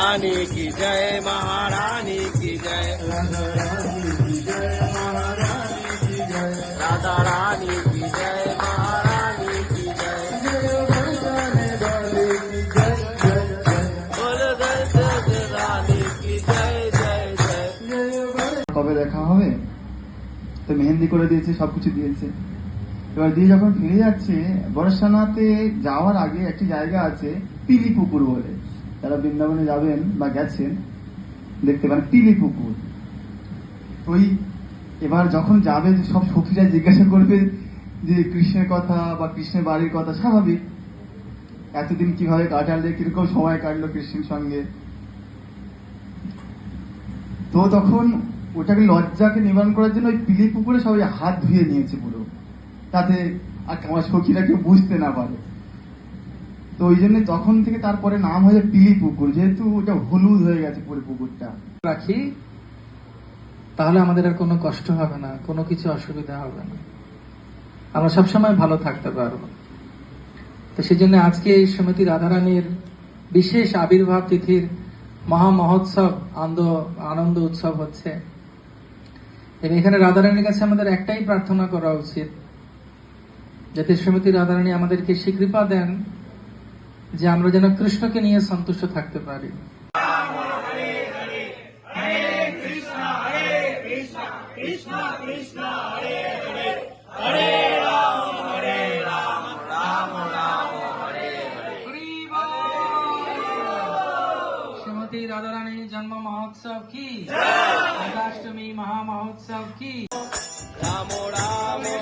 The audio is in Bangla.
रानी की जय, महारानी की जय, राधा रानी की जय, महारानी की जय, राधा रानी की जय, महारानी की जय, जय बरसाने वाले की जय जय जय, बोल गए रानी की जय जय जय। जय কবে দেখা হবে? তো মেহেন্দি করে দিয়েছে, সবকিছু দিয়েছে। এবার দিয়ে যখন ফিরে যাচ্ছে, বর্ষানাতে যাওয়ার আগে একটি জায়গা আছে পিলি পুকুর বলে, যারা বৃন্দাবনে যাবেন বা গেছেন দেখতে পারেন পিলি পুকুর। ওই এবার যখন যাবে সব সখীরা জিজ্ঞাসা করবে যে কৃষ্ণের কথা বা কৃষ্ণের বাড়ির কথা, স্বাভাবিক এতদিন কিভাবে কাটালে, কিরকম সময় কাটলো কৃষ্ণের সঙ্গে। তো তখন ওটাকে লজ্জাকে নিবারণ করার জন্য ওই পিলি পুকুরে সবাই হাত ধুয়ে নিয়েছে পুরো, তাতে আমার সখীরা কেউ বুঝতে না পারে। তো ওই জন্য তখন থেকে তারপরে নাম হয়েছে পিলি পুকুর, যেহেতু ওটা হলুদ হয়ে গেছে পুরো পুকুরটা। রাখি তাহলে আমাদের আর কোনো কষ্ট হবে না, কোনো কিছু অসুবিধা হবে না, আমরা সবসময় ভালো থাকতে পারবো। তো সেই জন্য আজকে এই শ্রীমতী রাধারানীর বিশেষ আবির্ভাব তিথির মহা মহোৎসব আনন্দ উৎসব হচ্ছে। এবং এখানে রাধারানীর কাছে আমাদের একটাই প্রার্থনা করা উচিত, যাতে শ্রীমতী রাধারানী আমাদেরকে সেই কৃপা দেন যে আমরা যেন কৃষ্ণকে নিয়ে সন্তুষ্ট থাকতে পারি। श्रीमती राधा रानी जन्म महोत्सव की, राधाष्टमी महा महोत्सव की। रामो रामो